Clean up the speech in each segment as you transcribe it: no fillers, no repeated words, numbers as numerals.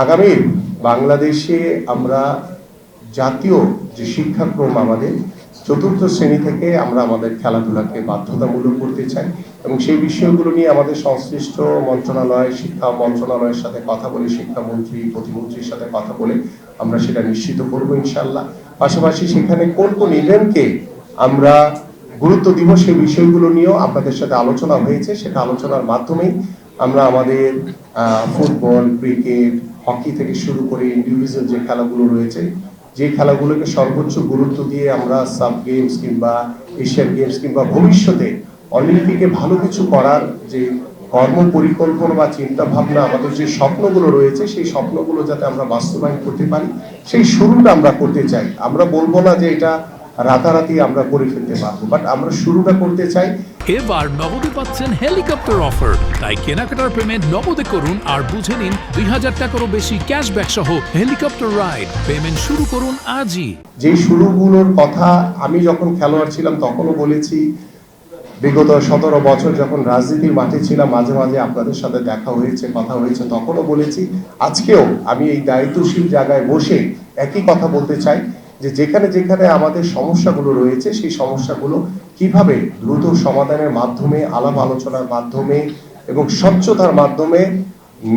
আগামী বাংলাদেশে আমরা জাতীয় যে শিক্ষাক্রম আমাদের চতুর্থ শ্রেণী থেকে আমরা আমাদের খেলাধুলাকে বাধ্যতামূলক করতে চাই এবং সেই বিষয়গুলো নিয়ে আমাদের সংশ্লিষ্ট মন্ত্রণালয়, শিক্ষা মন্ত্রণালয়ের সাথে কথা বলে, শিক্ষামন্ত্রী, প্রতিমন্ত্রীর সাথে কথা বলে আমরা সেটা নিশ্চিত করব ইনশাআল্লাহ। পাশাপাশি সেখানে কোন কোন ইভেন্টকে আমরা গুরুত্ব দিব সেই বিষয়গুলো নিয়েও আপনাদের সাথে আলোচনা হয়েছে। সেটা আলোচনার মাধ্যমেই আমরা আমাদের ফুটবল, ক্রিকেট, হকি থেকে শুরু করে ইন্ডিভিজুয়াল যে খেলাগুলো রয়েছে, যে খেলাগুলোকে সর্বোচ্চ গুরুত্ব দিয়ে আমরা সাব গেমস কিংবা এশিয়ান গেমস কিংবা ভবিষ্যতে অলিম্পিকে ভালো কিছু করার যে কর্ম পরিকল্পনা বা চিন্তা ভাবনা, আমাদের যে স্বপ্নগুলো রয়েছে সেই স্বপ্নগুলো যাতে আমরা বাস্তবায়ন করতে পারি সেই শুরুটা আমরা করতে চাই। আমরা বলবো না যে এটা রাতারাতি আমরা করে ফেলতে পারবো, বাট আমরা শুরুটা করতে চাই। এবার নগদে পাচ্ছেন হেলিকপ্টার অফার, তাই কেনাকাটার পেমেন্ট নগদে করুন আর বুঝে নিন ২০০০ টাকারও বেশি ক্যাশব্যাক সহ হেলিকপ্টার রাইড। পেমেন্ট শুরু করুন আজই। যে শুরুগুলোর কথা আমি যখন খেলোয়াড় ছিলাম তখনও বলেছি, বিগত ১৭ বছর যখন রাজনীতির মাঠে ছিলাম মাঝে মাঝে আপনাদের সাথে দেখা হয়েছে, কথা হয়েছে, তখনও বলেছি, আজকেও আমি এই দায়িত্বশীল জায়গায় বসে একই কথা বলতে চাই যে যেখানে যেখানে আমাদের সমস্যাগুলো রয়েছে সেই সমস্যাগুলো কিভাবে দ্রুত সমাধানের মাধ্যমে, আলাপ আলোচনার মাধ্যমে এবং স্বচ্ছতার মাধ্যমে,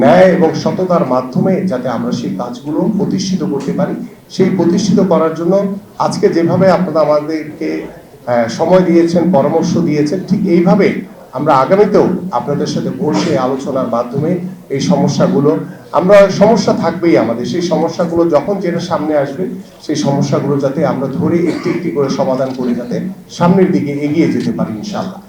ন্যায় এবং সততার মাধ্যমে যাতে আমরা সেই কাজগুলো প্রতিষ্ঠিত করতে পারি, সেই প্রতিষ্ঠিত করার জন্য আজকে যেভাবে আপনারা আমাদেরকে সময় দিয়েছেন, পরামর্শ দিয়েছেন, ঠিক এইভাবে আমরা আগামীতেও আপনাদের সাথে বসে আলোচনার মাধ্যমে এই সমস্যাগুলো, সমস্যা থাকবেই আমাদের, সেই সমস্যাগুলো যখন যেটা সামনে আসবে সেই সমস্যাগুলো যাতে আমরা ধরে একটি একটি করে সমাধান করে যাতে সামনের দিকে এগিয়ে যেতে পারি ইনশাআল্লাহ।